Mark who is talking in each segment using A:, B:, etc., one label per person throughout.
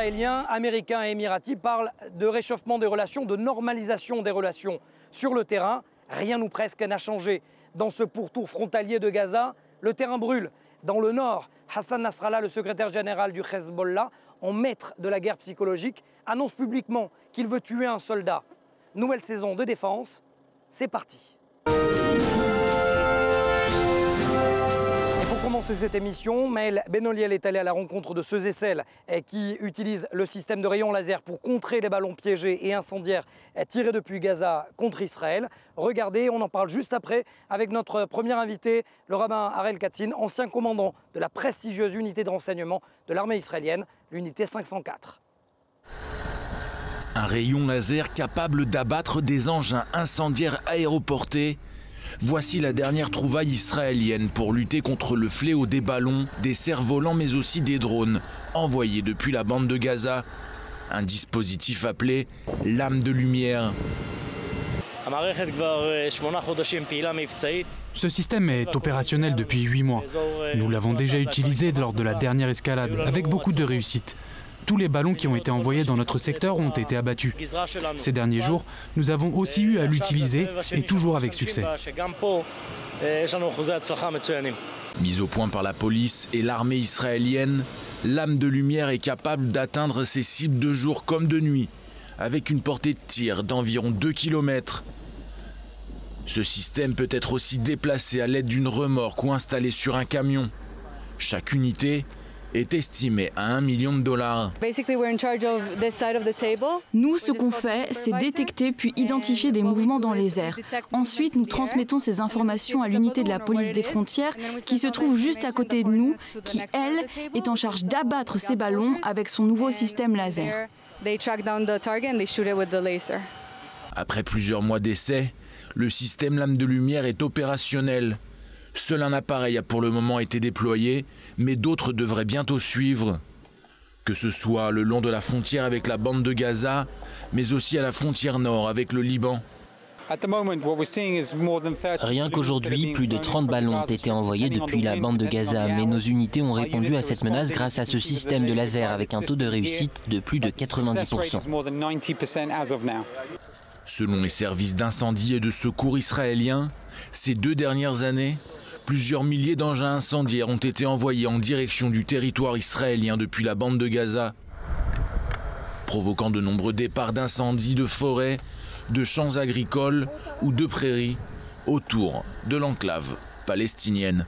A: Israéliens, Américains et Émiratis parlent de réchauffement des relations, de normalisation des relations sur le terrain. Rien ou presque n'a changé. Dans ce pourtour frontalier de Gaza, le terrain brûle. Dans le nord, Hassan Nasrallah, le secrétaire général du Hezbollah, en maître de la guerre psychologique, annonce publiquement qu'il veut tuer un soldat. Nouvelle saison de défense, c'est parti. Pour commencer cette émission, Maël Benoliel est allé à la rencontre de ceux et celles qui utilisent le système de rayons laser pour contrer les ballons piégés et incendiaires tirés depuis Gaza contre Israël. Regardez, on en parle juste après avec notre premier invité, le rabbin Harel Katzin, ancien commandant de la prestigieuse unité de renseignement de l'armée israélienne, l'unité 504.
B: Un rayon laser capable d'abattre des engins incendiaires aéroportés. Voici la dernière trouvaille israélienne pour lutter contre le fléau des ballons, des cerfs-volants mais aussi des drones envoyés depuis la bande de Gaza. Un dispositif appelé lame de lumière.
C: Ce système est opérationnel depuis 8 mois. Nous l'avons déjà utilisé lors de la dernière escalade, avec beaucoup de réussite. Tous les ballons qui ont été envoyés dans notre secteur ont été abattus. Ces derniers jours, nous avons aussi eu à l'utiliser et toujours avec succès.
B: Mise au point par la police et l'armée israélienne, l'âme de lumière est capable d'atteindre ses cibles de jour comme de nuit, avec une portée de tir d'environ 2 km. Ce système peut être aussi déplacé à l'aide d'une remorque ou installé sur un camion. Chaque unité est estimé à $1 million.
D: Nous, ce qu'on fait, c'est détecter puis identifier des mouvements dans les airs. Ensuite, nous transmettons ces informations à l'unité de la police des frontières qui se trouve juste à côté de nous, qui, elle, est en charge d'abattre ces ballons avec son nouveau système laser.
B: Après plusieurs mois d'essais, le système lame de lumière est opérationnel. Seul un appareil a pour le moment été déployé, mais d'autres devraient bientôt suivre. Que ce soit le long de la frontière avec la bande de Gaza, mais aussi à la frontière nord avec le Liban.
E: Rien qu'aujourd'hui, plus de 30 ballons ont été envoyés depuis la bande de Gaza, mais nos unités ont répondu à cette menace grâce à ce système de laser avec un taux de réussite de plus de 90%.
B: Selon les services d'incendie et de secours israéliens, ces 2 dernières années, plusieurs milliers d'engins incendiaires ont été envoyés en direction du territoire israélien depuis la bande de Gaza, provoquant de nombreux départs d'incendies de forêts, de champs agricoles ou de prairies autour de l'enclave palestinienne.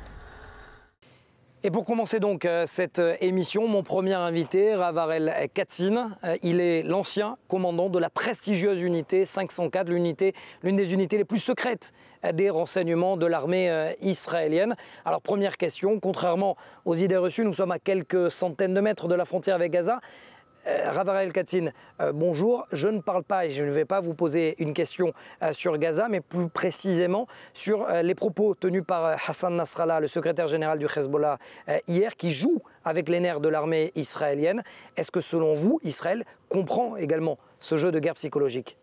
A: Et pour commencer donc cette émission, mon premier invité, Rav Harel Katzin, il est l'ancien commandant de la prestigieuse unité 504, l'une des unités les plus secrètes des renseignements de l'armée israélienne. Alors première question, contrairement aux idées reçues, nous sommes à quelques centaines de mètres de la frontière avec Gaza. Rav Harel Katzin, bonjour. Je ne parle pas et je ne vais pas vous poser une question sur Gaza, mais plus précisément sur les propos tenus par Hassan Nasrallah, le secrétaire général du Hezbollah, hier, qui joue avec les nerfs de l'armée israélienne. Est-ce que selon vous, Israël comprend également ce jeu de guerre psychologique ?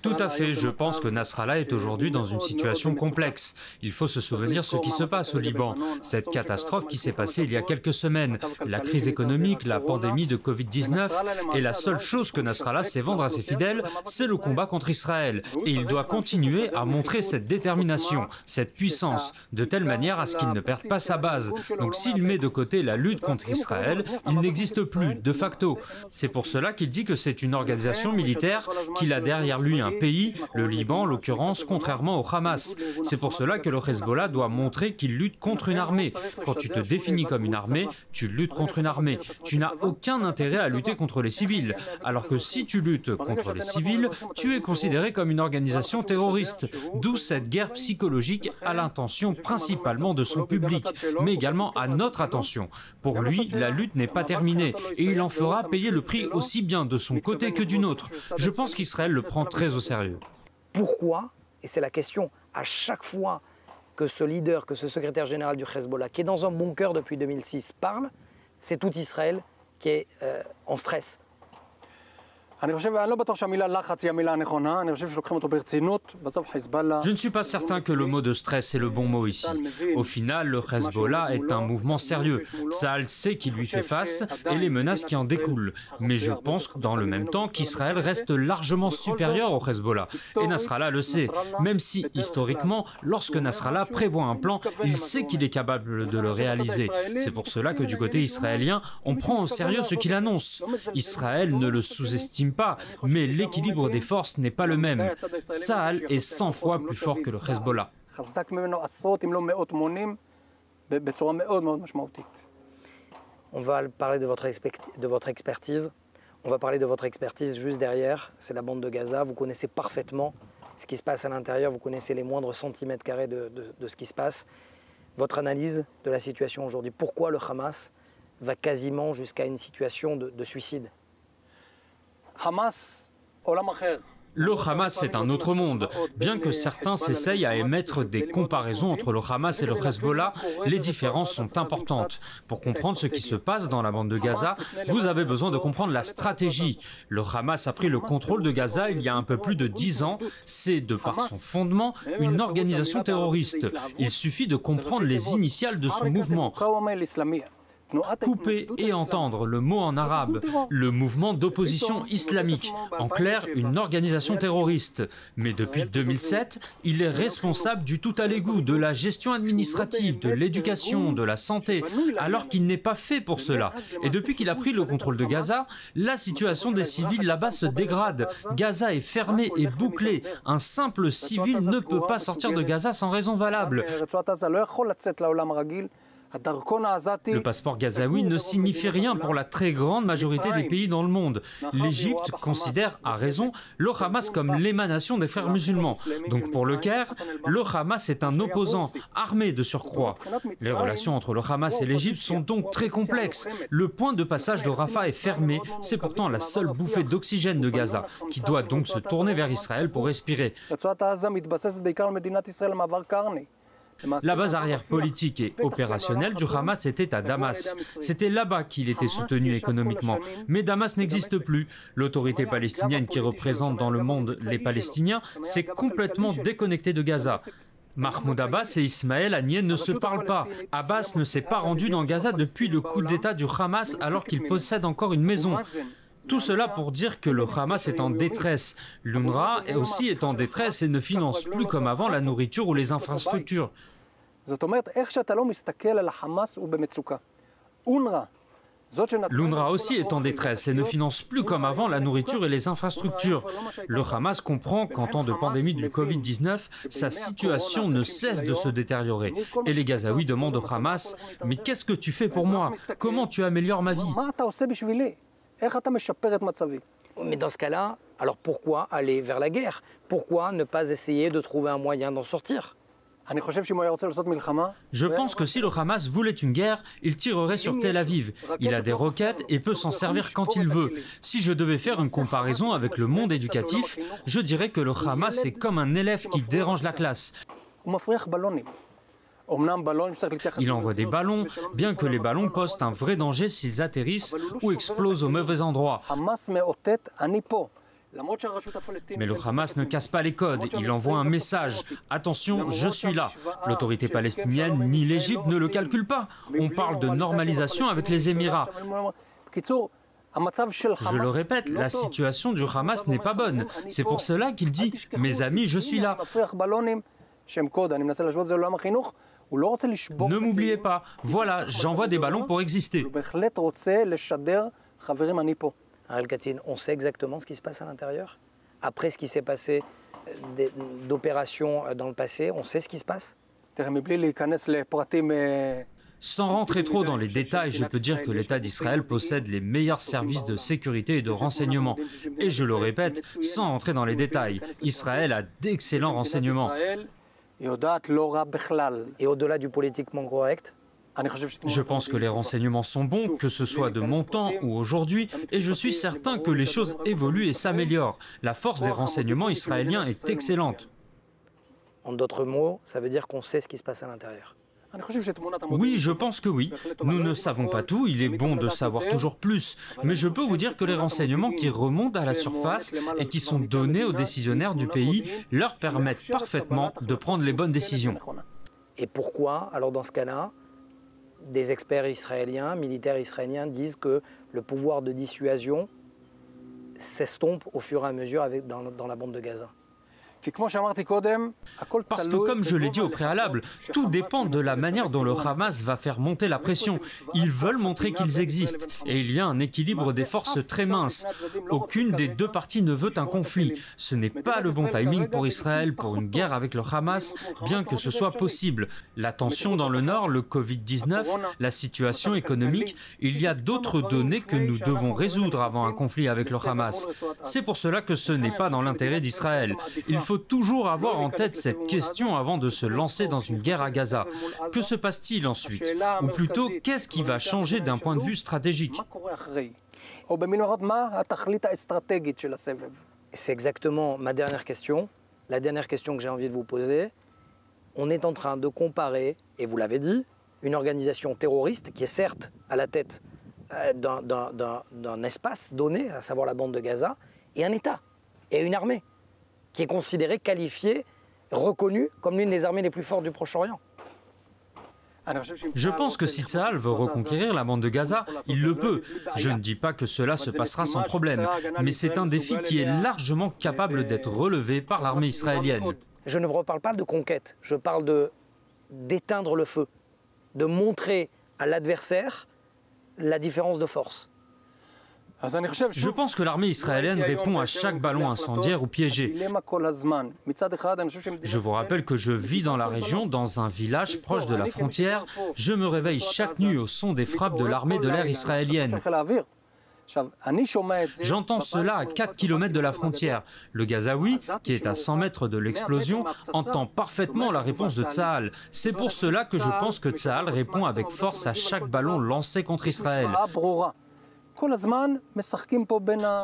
C: Tout à fait, je pense que Nasrallah est aujourd'hui dans une situation complexe. Il faut se souvenir ce qui se passe au Liban, cette catastrophe qui s'est passée il y a quelques semaines, la crise économique, la pandémie de Covid-19, et la seule chose que Nasrallah sait vendre à ses fidèles, c'est le combat contre Israël. Et il doit continuer à montrer cette détermination, cette puissance, de telle manière à ce qu'il ne perde pas sa base. Donc s'il met de côté la lutte contre Israël, il n'existe plus, de facto. C'est pour cela qu'il dit que c'est une organisation militaire qu'il a derrière lui un pays, le Liban en l'occurrence, contrairement au Hamas. C'est pour cela que le Hezbollah doit montrer qu'il lutte contre une armée. Quand tu te définis comme une armée, tu luttes contre une armée. Tu n'as aucun intérêt à lutter contre les civils. Alors que si tu luttes contre les civils, tu es considéré comme une organisation terroriste. D'où cette guerre psychologique à l'intention principalement de son public, mais également à notre attention. Pour lui, la lutte n'est pas terminée et il en fera payer le prix aussi bien de son côté que du nôtre. Je pense qu'Israël le prend très au sérieux.
A: Pourquoi, et c'est la question à chaque fois que ce leader, que ce secrétaire général du Hezbollah, qui est dans un bunker depuis 2006, parle, c'est tout Israël qui est en stress?
C: Je ne suis pas certain que le mot de stress est le bon mot ici. Au final, le Hezbollah est un mouvement sérieux. Tsahal sait qu'il lui fait face et les menaces qui en découlent. Mais je pense dans le même temps qu'Israël reste largement supérieur au Hezbollah. Et Nasrallah le sait. Même si, historiquement, lorsque Nasrallah prévoit un plan, il sait qu'il est capable de le réaliser. C'est pour cela que du côté israélien, on prend au sérieux ce qu'il annonce. Israël ne le sous-estime pas, mais l'équilibre des forces n'est pas le même. Tsahal est 100 fois plus fort que le Hezbollah.
A: On va parler de votre expertise. On va parler de votre expertise juste derrière. C'est la bande de Gaza. Vous connaissez parfaitement ce qui se passe à l'intérieur. Vous connaissez les moindres centimètres carrés de ce qui se passe. Votre analyse de la situation aujourd'hui. Pourquoi le Hamas va quasiment jusqu'à une situation de suicide?
C: Le Hamas, c'est un autre monde. Bien que certains s'essayent à émettre des comparaisons entre le Hamas et le Hezbollah, les différences sont importantes. Pour comprendre ce qui se passe dans la bande de Gaza, vous avez besoin de comprendre la stratégie. Le Hamas a pris le contrôle de Gaza il y a un peu plus de 10 ans. C'est, de par son fondement, une organisation terroriste. Il suffit de comprendre les initiales de son mouvement. Couper et entendre le mot en arabe, le mouvement d'opposition islamique, en clair une organisation terroriste. Mais depuis 2007, il est responsable du tout à l'égout, de la gestion administrative, de l'éducation, de la santé, alors qu'il n'est pas fait pour cela. Et depuis qu'il a pris le contrôle de Gaza, la situation des civils là-bas se dégrade. Gaza est fermée et bouclée. Un simple civil ne peut pas sortir de Gaza sans raison valable. Le passeport gazaoui ne signifie rien pour la très grande majorité des pays dans le monde. L'Égypte considère, à raison, le Hamas comme l'émanation des frères musulmans. Donc pour le Caire, le Hamas est un opposant, armé de surcroît. Les relations entre le Hamas et l'Égypte sont donc très complexes. Le point de passage de Rafah est fermé, c'est pourtant la seule bouffée d'oxygène de Gaza, qui doit donc se tourner vers Israël pour respirer. La base arrière politique et opérationnelle du Hamas était à Damas. C'était là-bas qu'il était soutenu économiquement. Mais Damas n'existe plus. L'autorité palestinienne qui représente dans le monde les Palestiniens s'est complètement déconnectée de Gaza. Mahmoud Abbas et Ismaël Haniyeh ne se parlent pas. Abbas ne s'est pas rendu dans Gaza depuis le coup d'État du Hamas alors qu'il possède encore une maison. Tout cela pour dire que le Hamas est en détresse. L'UNRWA aussi est en détresse et ne finance plus comme avant la nourriture ou les infrastructures. L'UNRWA aussi est en détresse et ne finance plus comme avant la nourriture et les infrastructures. Le Hamas comprend qu'en temps de pandémie du Covid-19, sa situation ne cesse de se détériorer. Et les Gazaouis demandent au Hamas « Mais qu'est-ce que tu fais pour moi? Comment tu améliores ma vie ?»
A: Mais dans ce cas-là, alors pourquoi aller vers la guerre? Pourquoi ne pas essayer de trouver un moyen d'en sortir?
C: Je pense que si le Hamas voulait une guerre, il tirerait sur Tel Aviv. Il a des roquettes et peut s'en servir quand il veut. Si je devais faire une comparaison avec le monde éducatif, je dirais que le Hamas est comme un élève qui dérange la classe. Il envoie des ballons, bien que les ballons posent un vrai danger s'ils atterrissent ou explosent au mauvais endroit. Mais le Hamas ne casse pas les codes, il envoie un message. Attention, je suis là. L'autorité palestinienne ni l'Égypte ne le calculent pas. On parle de normalisation avec les Émirats. Je le répète, la situation du Hamas n'est pas bonne. C'est pour cela qu'il dit « Mes amis, je suis là ». Ne m'oubliez pas, voilà, j'envoie des ballons pour exister.
A: Ariel Katzin, on sait exactement ce qui se passe à l'intérieur? Après ce qui s'est passé d'opérations dans le passé, on sait ce qui se passe?
C: Sans rentrer trop dans les détails, je peux dire que l'État d'Israël possède les meilleurs services de sécurité et de renseignement. Et je le répète, sans entrer dans les détails, Israël a d'excellents renseignements.
A: Et au-delà du politiquement correct?
C: Je pense que les renseignements sont bons, que ce soit de mon temps ou aujourd'hui, et je suis certain que les choses évoluent et s'améliorent. La force des renseignements israéliens est excellente.
A: En d'autres mots, ça veut dire qu'on sait ce qui se passe à l'intérieur.
C: Oui, je pense que oui. Nous ne savons pas tout, il est bon de savoir toujours plus. Mais je peux vous dire que les renseignements qui remontent à la surface et qui sont donnés aux décisionnaires du pays leur permettent parfaitement de prendre les bonnes décisions.
A: Et pourquoi, alors dans ce cas-là, des experts israéliens, militaires israéliens disent que le pouvoir de dissuasion s'estompe au fur et à mesure dans la bande de Gaza?
C: Parce que, comme je l'ai dit au préalable, tout dépend de la manière dont le Hamas va faire monter la pression. Ils veulent montrer qu'ils existent. Et il y a un équilibre des forces très mince. Aucune des deux parties ne veut un conflit. Ce n'est pas le bon timing pour Israël pour une guerre avec le Hamas, bien que ce soit possible. La tension dans le nord, le Covid-19, la situation économique, il y a d'autres données que nous devons résoudre avant un conflit avec le Hamas. C'est pour cela que ce n'est pas dans l'intérêt d'Israël. Il faut toujours avoir en tête cette question avant de se lancer dans une guerre à Gaza. Que se passe-t-il ensuite? Ou plutôt, qu'est-ce qui va changer d'un point de vue stratégique?
A: C'est exactement ma dernière question, la dernière question que j'ai envie de vous poser. On est en train de comparer, et vous l'avez dit, une organisation terroriste qui est certes à la tête d'un espace donné, à savoir la bande de Gaza, et un État, et une armée, qui est considérée, qualifiée, reconnue comme l'une des armées les plus fortes du Proche-Orient.
C: Je pense que si Tsahal veut reconquérir la bande de Gaza, il le peut. Je ne dis pas que cela se passera sans problème, mais c'est un défi qui est largement capable d'être relevé par l'armée israélienne.
A: Je ne reparle pas de conquête, je parle d'éteindre le feu, de montrer à l'adversaire la différence de force.
C: Je pense que l'armée israélienne répond à chaque ballon incendiaire ou piégé. Je vous rappelle que je vis dans la région, dans un village proche de la frontière. Je me réveille chaque nuit au son des frappes de l'armée de l'air israélienne. J'entends cela à 4 km de la frontière. Le Gazaoui, qui est à 100 mètres de l'explosion, entend parfaitement la réponse de Tsahal. C'est pour cela que je pense que Tsahal répond avec force à chaque ballon lancé contre Israël.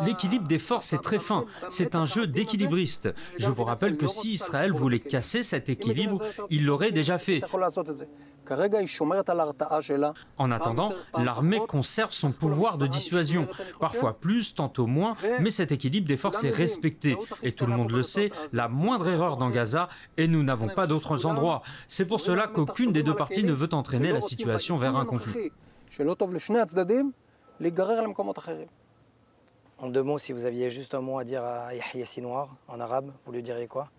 C: L'équilibre des forces est très fin. C'est un jeu d'équilibriste. Je vous rappelle que si Israël voulait casser cet équilibre, il l'aurait déjà fait. En attendant, l'armée conserve son pouvoir de dissuasion. Parfois plus, tantôt moins, mais cet équilibre des forces est respecté. Et tout le monde le sait, la moindre erreur dans Gaza, et nous n'avons pas d'autres endroits. C'est pour cela qu'aucune des deux parties ne veut entraîner la situation vers un conflit.
A: En deux mots, si vous aviez juste un mot à dire à Yahya Sinwar, en arabe, vous lui diriez quoi?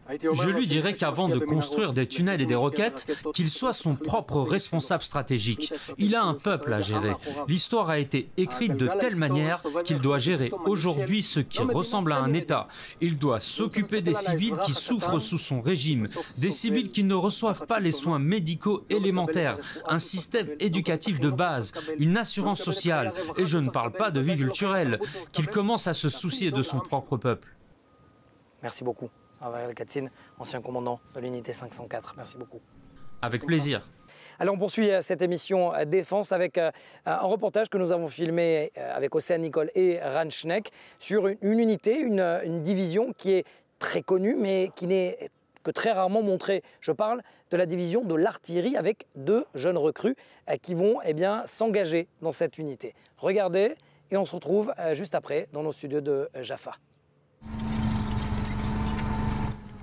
C: Je lui dirais qu'avant de construire des tunnels et des roquettes, qu'il soit son propre responsable stratégique. Il a un peuple à gérer. L'histoire a été écrite de telle manière qu'il doit gérer aujourd'hui ce qui ressemble à un État. Il doit s'occuper des civils qui souffrent sous son régime, des civils qui ne reçoivent pas les soins médicaux élémentaires, un système éducatif de base, une assurance sociale, et je ne parle pas de vie culturelle, qu'il commence à se soucier de son propre peuple.
A: Merci beaucoup. Avar El-Katzin, ancien commandant de l'unité 504. Merci beaucoup.
C: Avec plaisir.
A: Alors on poursuit cette émission Défense avec un reportage que nous avons filmé avec Océane Nicole et Ran Schneck sur une unité, une division qui est très connue mais qui n'est que très rarement montrée. Je parle de la division de l'artillerie avec 2 jeunes recrues qui vont s'engager dans cette unité. Regardez et on se retrouve juste après dans nos studios de Jaffa.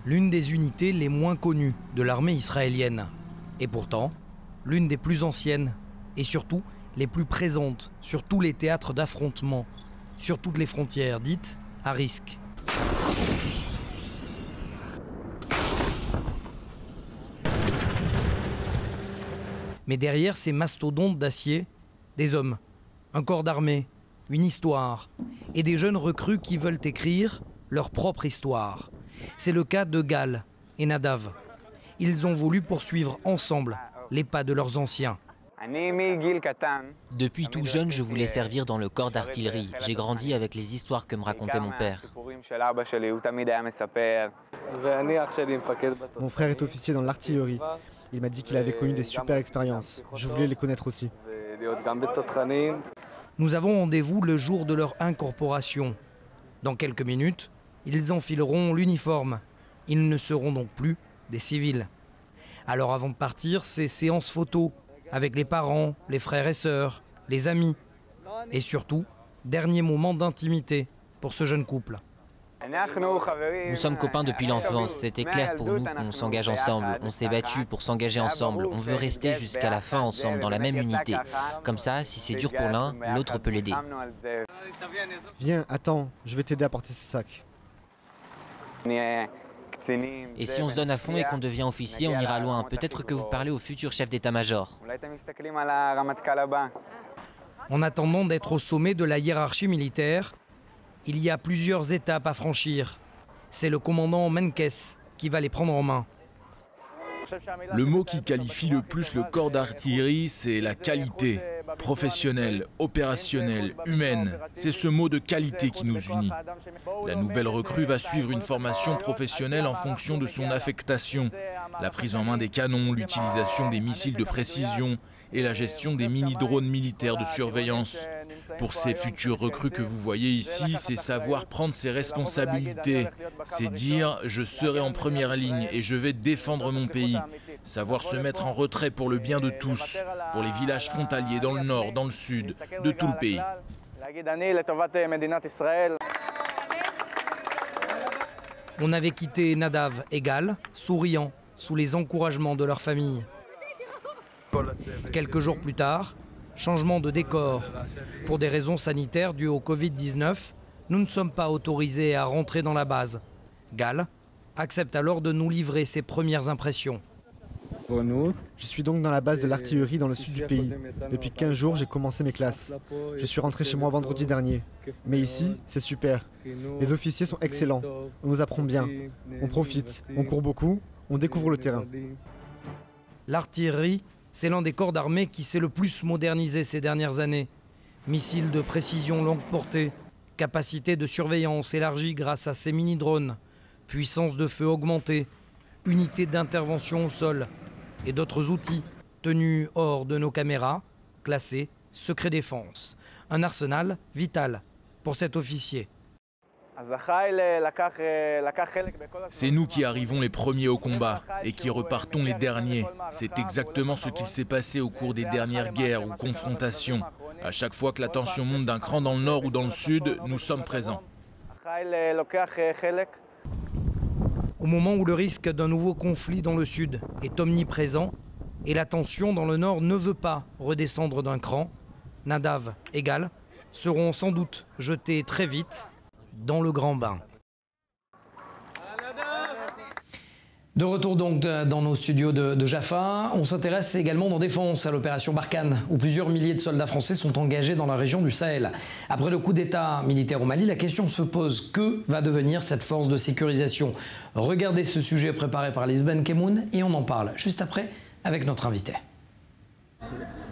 A: L'une des unités les moins connues de l'armée israélienne. Et pourtant, l'une des plus anciennes et surtout les plus présentes sur tous les théâtres d'affrontement, sur toutes les frontières dites à risque. Mais derrière ces mastodontes d'acier, des hommes, un corps d'armée, une histoire et des jeunes recrues qui veulent écrire leur propre histoire. C'est le cas de Gal et Nadav. Ils ont voulu poursuivre ensemble les pas de leurs anciens.
E: Depuis tout jeune, je voulais servir dans le corps d'artillerie. J'ai grandi avec les histoires que me racontait mon père.
F: Mon frère est officier dans l'artillerie. Il m'a dit qu'il avait connu des super expériences. Je voulais les connaître aussi.
A: Nous avons rendez-vous le jour de leur incorporation. Dans quelques minutes, ils enfileront l'uniforme. Ils ne seront donc plus des civils. Alors avant de partir, c'est séance photo avec les parents, les frères et sœurs, les amis. Et surtout, dernier moment d'intimité pour ce jeune couple.
E: Nous sommes copains depuis l'enfance, c'était clair pour nous qu'on s'engage ensemble. On s'est battus pour s'engager ensemble, on veut rester jusqu'à la fin ensemble, dans la même unité. Comme ça, si c'est dur pour l'un, l'autre peut l'aider.
F: Viens, attends, je vais t'aider à porter ces sacs.
E: Et si on se donne à fond et qu'on devient officier, on ira loin. Peut-être que vous parlez au futur chef d'état-major.
A: En attendant d'être au sommet de la hiérarchie militaire, il y a plusieurs étapes à franchir. C'est le commandant Menkes qui va les prendre en main.
B: Le mot qui qualifie le plus le corps d'artillerie, c'est la qualité. Professionnelle, opérationnelle, humaine. C'est ce mot de qualité qui nous unit. La nouvelle recrue va suivre une formation professionnelle en fonction de son affectation. La prise en main des canons, l'utilisation des missiles de précision et la gestion des mini-drones militaires de surveillance. Pour ces futurs recrues que vous voyez ici, c'est savoir prendre ses responsabilités. C'est dire « je serai en première ligne et je vais défendre mon pays ». Savoir se mettre en retrait pour le bien de tous, pour les villages frontaliers dans le nord, dans le sud, de tout le pays.
A: On avait quitté Nadav et Gal, souriant, sous les encouragements de leur famille. Quelques jours plus tard, changement de décor. Pour des raisons sanitaires dues au Covid-19, nous ne sommes pas autorisés à rentrer dans la base. Gal accepte alors de nous livrer ses premières impressions.
F: Je suis donc dans la base de l'artillerie dans le sud du pays. Depuis 15 jours, j'ai commencé mes classes. Je suis rentré chez moi vendredi dernier. Mais ici, c'est super. Les officiers sont excellents. On nous apprend bien. On profite. On court beaucoup. On découvre le terrain.
A: L'artillerie, c'est l'un des corps d'armée qui s'est le plus modernisé ces dernières années. Missiles de précision longue portée, capacité de surveillance élargie grâce à ces mini-drones, puissance de feu augmentée, unité d'intervention au sol et d'autres outils tenus hors de nos caméras, classés secret défense. Un arsenal vital pour cet officier.
B: C'est nous qui arrivons les premiers au combat et qui repartons les derniers. C'est exactement ce qu'il s'est passé au cours des dernières guerres ou confrontations. À chaque fois que la tension monte d'un cran dans le nord ou dans le sud, nous sommes présents.
A: Au moment où le risque d'un nouveau conflit dans le sud est omniprésent et la tension dans le nord ne veut pas redescendre d'un cran, Nadav et Gal seront sans doute jetés très vite dans le grand bain. De retour donc dans nos studios de Jaffa, on s'intéresse également dans Défense à l'opération Barkhane, où plusieurs milliers de soldats français sont engagés dans la région du Sahel. Après le coup d'état militaire au Mali, la question se pose, que va devenir cette force de sécurisation? Regardez ce sujet préparé par Lisbeth Kemoun et on en parle juste après avec notre invité.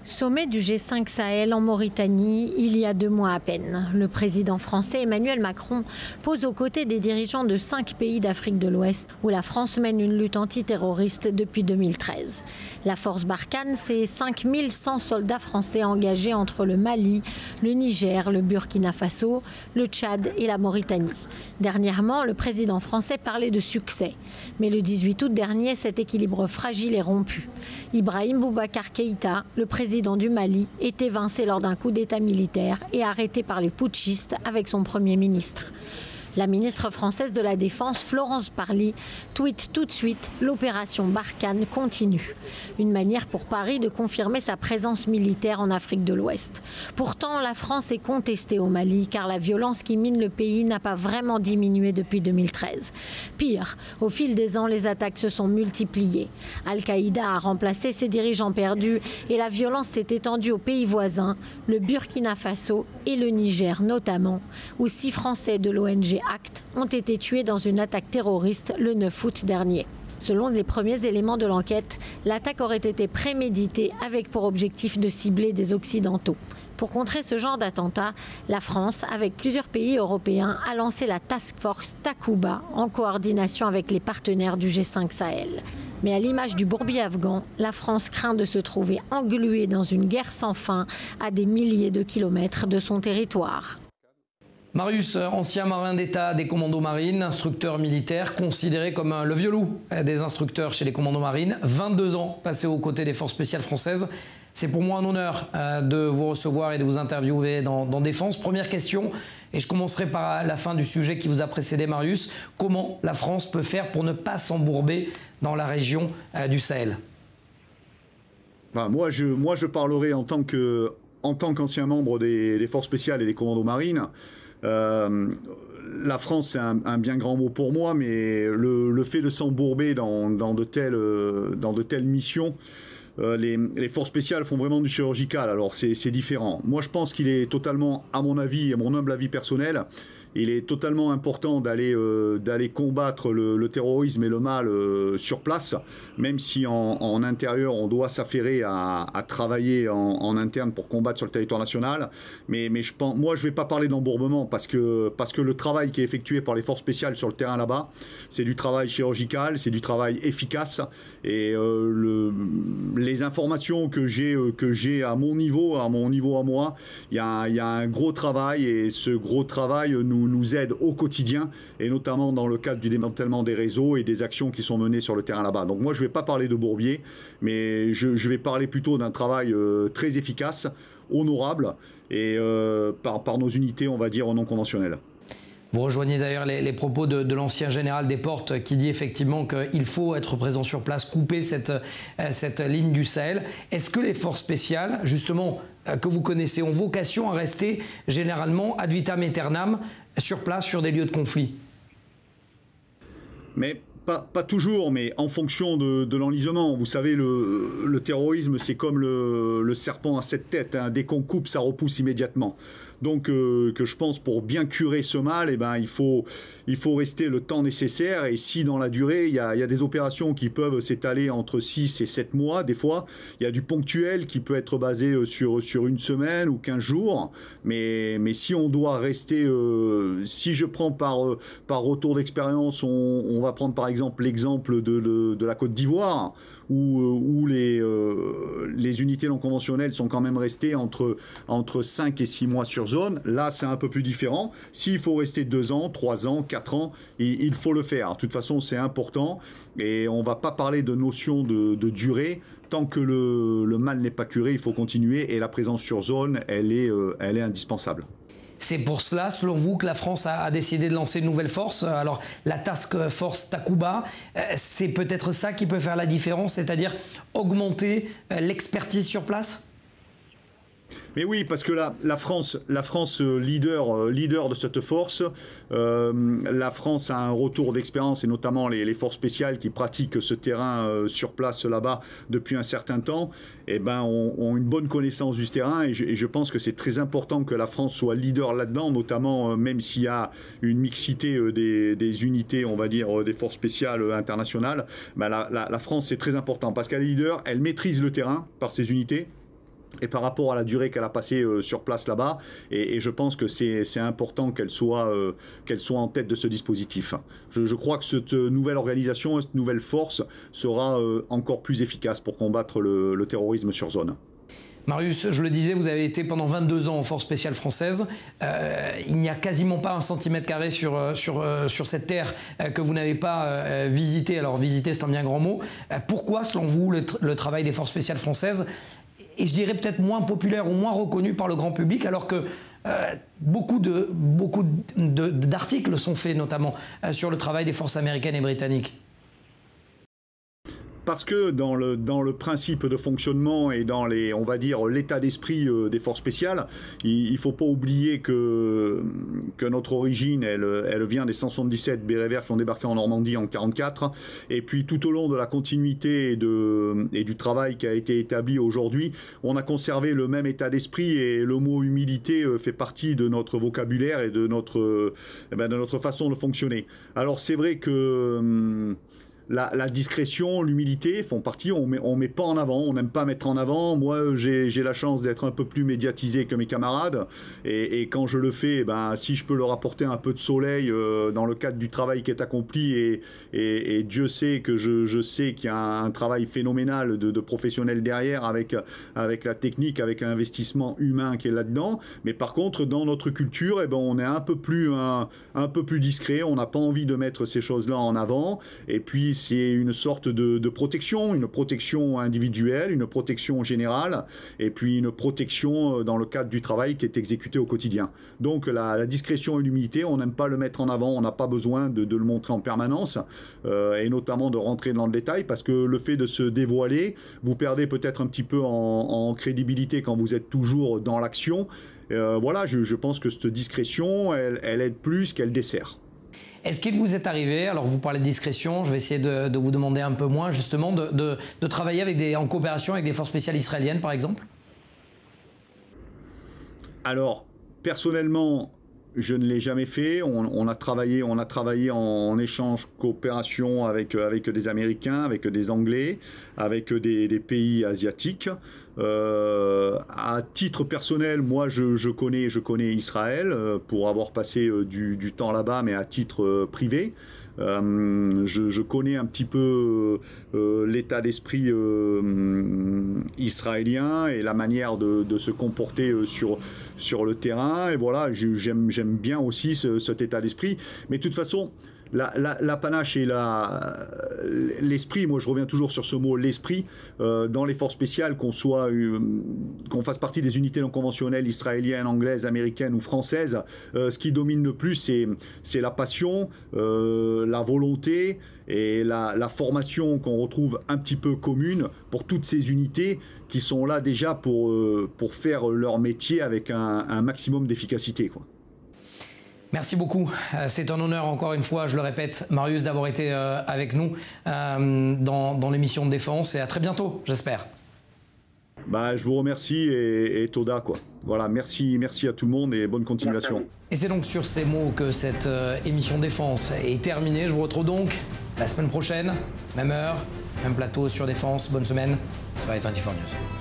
G: Sommet du G5 Sahel en Mauritanie, il y a 2 mois à peine. Le président français Emmanuel Macron pose aux côtés des dirigeants de 5 pays d'Afrique de l'Ouest où la France mène une lutte antiterroriste depuis 2013. La force Barkhane, c'est 5100 soldats français engagés entre le Mali, le Niger, le Burkina Faso, le Tchad et la Mauritanie. Dernièrement, le président français parlait de succès. Mais le 18 août dernier, cet équilibre fragile est rompu. Ibrahim Boubacar Keïta, le président du Mali, est évincé lors d'un coup d'état militaire et arrêté par les putschistes avec son premier ministre. La ministre française de la Défense, Florence Parly, tweet tout de suite « L'opération Barkhane continue ». Une manière pour Paris de confirmer sa présence militaire en Afrique de l'Ouest. Pourtant, la France est contestée au Mali car la violence qui mine le pays n'a pas vraiment diminué depuis 2013. Pire, au fil des ans, les attaques se sont multipliées. Al-Qaïda a remplacé ses dirigeants perdus et la violence s'est étendue aux pays voisins, le Burkina Faso et le Niger notamment, où 6 Français de l'ONG ACT ont été tués dans une attaque terroriste le 9 août dernier. Selon les premiers éléments de l'enquête, l'attaque aurait été préméditée avec pour objectif de cibler des Occidentaux. Pour contrer ce genre d'attentat, la France, avec plusieurs pays européens, a lancé la Task Force Takuba en coordination avec les partenaires du G5 Sahel. Mais à l'image du bourbier afghan, la France craint de se trouver engluée dans une guerre sans fin à des milliers de kilomètres de son territoire.
A: Marius, ancien marin d'État des commandos marines, instructeur militaire, considéré comme le vieux loup des instructeurs chez les commandos marines, 22 ans passés aux côtés des forces spéciales françaises. C'est pour moi un honneur de vous recevoir et de vous interviewer dans Défense. Première question, et je commencerai par la fin du sujet qui vous a précédé, Marius. Comment la France peut faire pour ne pas s'embourber dans la région du Sahel?
H: Moi, je parlerai en tant qu'ancien membre des forces spéciales et des commandos marines. La France, c'est un bien grand mot pour moi, mais le fait de s'embourber dans de telles missions, les forces spéciales font vraiment du chirurgical, alors c'est différent. Moi, je pense qu'il est totalement, à mon avis, à mon humble avis personnel, il est totalement important d'aller combattre le terrorisme et le mal sur place, même si en intérieur, on doit s'affairer à travailler en interne pour combattre sur le territoire national. Mais moi, je ne vais pas parler d'embourbement parce que le travail qui est effectué par les forces spéciales sur le terrain là-bas, c'est du travail chirurgical, c'est du travail efficace. Et les informations que j'ai à mon niveau à moi, il y a un gros travail, et ce gros travail nous aide au quotidien, et notamment dans le cadre du démantèlement des réseaux et des actions qui sont menées sur le terrain là-bas. Donc moi, je ne vais pas parler de bourbier, mais je vais parler plutôt d'un travail très efficace, honorable, et par nos unités, on va dire, non conventionnelles.
A: Vous rejoignez d'ailleurs les propos de l'ancien général Desportes qui dit effectivement qu'il faut être présent sur place, couper cette ligne du Sahel. Est-ce que les forces spéciales, justement, que vous connaissez, ont vocation à rester généralement ad vitam aeternam sur place, sur des lieux de conflit?
H: Mais pas toujours, mais en fonction de l'enlisement. Vous savez, le terrorisme, c'est comme le serpent à 7 têtes. Hein. Dès qu'on coupe, ça repousse immédiatement. Donc, que je pense, pour bien curer ce mal, eh ben, il faut rester le temps nécessaire. Et si dans la durée, il y a des opérations qui peuvent s'étaler entre 6 et 7 mois, des fois, il y a du ponctuel qui peut être basé sur une semaine ou 15 jours. Mais si on doit rester, si je prends par retour d'expérience, on va prendre par exemple l'exemple de la Côte d'Ivoire, où les unités non conventionnelles sont quand même restées entre 5 et 6 mois sur zone. Là, c'est un peu plus différent. S'il faut rester 2 ans, 3 ans, 4 ans, il faut le faire. De toute façon, c'est important, et on ne va pas parler de notion de durée. Tant que le mal n'est pas curé, il faut continuer, et la présence sur zone, elle est indispensable.
A: C'est pour cela, selon vous, que la France a décidé de lancer une nouvelle force. Alors, la Task Force Takuba, c'est peut-être ça qui peut faire la différence, c'est-à-dire augmenter l'expertise sur place?
H: Mais oui, parce que la France leader de cette force, la France a un retour d'expérience, et notamment les forces spéciales qui pratiquent ce terrain sur place là-bas depuis un certain temps, ont une bonne connaissance du terrain, et je pense que c'est très important que la France soit leader là-dedans, notamment même s'il y a une mixité des unités, on va dire, des forces spéciales internationales. La France, c'est très important parce qu'elle est leader, elle maîtrise le terrain par ses unités, et par rapport à la durée qu'elle a passée sur place là-bas, et je pense que c'est important qu'elle soit en tête de ce dispositif. Je crois que cette nouvelle organisation, cette nouvelle force sera encore plus efficace pour combattre le terrorisme sur zone.
A: Marius, je le disais, vous avez été pendant 22 ans en force spéciale française. Il n'y a quasiment pas un centimètre carré sur cette terre que vous n'avez pas visité. Alors visiter, c'est un bien grand mot. Pourquoi, selon vous, le travail des forces spéciales françaises et je dirais peut-être moins populaire ou moins reconnu par le grand public, alors que beaucoup d'articles sont faits notamment sur le travail des forces américaines et britanniques?
H: Parce que dans le principe de fonctionnement et dans on va dire, l'état d'esprit des forces spéciales, il ne faut pas oublier que notre origine, elle vient des 177 bérets verts qui ont débarqué en Normandie en 1944. Et puis tout au long de la continuité et du travail qui a été établi aujourd'hui, on a conservé le même état d'esprit, et le mot humilité fait partie de notre vocabulaire et de notre façon de fonctionner. Alors c'est vrai que la discrétion, l'humilité font partie, on met pas en avant, on n'aime pas mettre en avant. Moi, j'ai la chance d'être un peu plus médiatisé que mes camarades, et quand je le fais, ben, si je peux leur apporter un peu de soleil dans le cadre du travail qui est accompli, et Dieu sait que je sais qu'il y a un travail phénoménal de professionnels derrière, avec la technique, avec l'investissement humain qui est là-dedans. Mais par contre, dans notre culture, eh ben, on est un peu plus discret, on n'a pas envie de mettre ces choses-là en avant, et puis c'est une sorte de protection, une protection individuelle, une protection générale, et puis une protection dans le cadre du travail qui est exécuté au quotidien. Donc la discrétion et l'humilité, on n'aime pas le mettre en avant, on n'a pas besoin de le montrer en permanence, et notamment de rentrer dans le détail, parce que le fait de se dévoiler, vous perdez peut-être un petit peu en crédibilité quand vous êtes toujours dans l'action. Voilà, je pense que cette discrétion, elle aide plus qu'elle dessert.
A: Est-ce qu'il vous est arrivé, alors vous parlez de discrétion, je vais essayer de vous demander un peu moins justement, de travailler en coopération avec des forces spéciales israéliennes par exemple?
H: Alors, personnellement, je ne l'ai jamais fait. On a travaillé en échange, coopération avec des Américains, avec des Anglais, avec des pays asiatiques. À titre personnel, moi, je connais Israël pour avoir passé du temps là-bas, mais à titre privé. Je connais un petit peu l'état d'esprit israélien et la manière de se comporter sur le terrain. Et voilà, j'aime bien aussi cet état d'esprit. Mais de toute façon, la panache et l'esprit, moi je reviens toujours sur ce mot, l'esprit, dans les forces spéciales, qu'on fasse partie des unités non conventionnelles israéliennes, anglaises, américaines ou françaises, ce qui domine le plus, c'est la passion, la volonté et la formation qu'on retrouve un petit peu commune pour toutes ces unités qui sont là déjà pour faire leur métier avec un maximum d'efficacité, quoi.
A: Merci beaucoup. C'est un honneur, encore une fois, je le répète, Marius, d'avoir été avec nous dans l'émission de défense, et à très bientôt, j'espère.
H: Bah, je vous remercie, et Toda, quoi. Voilà, merci à tout le monde et bonne continuation.
A: Et c'est donc sur ces mots que cette émission Défense est terminée. Je vous retrouve donc la semaine prochaine, même heure, même plateau sur Défense. Bonne semaine sur 24 News.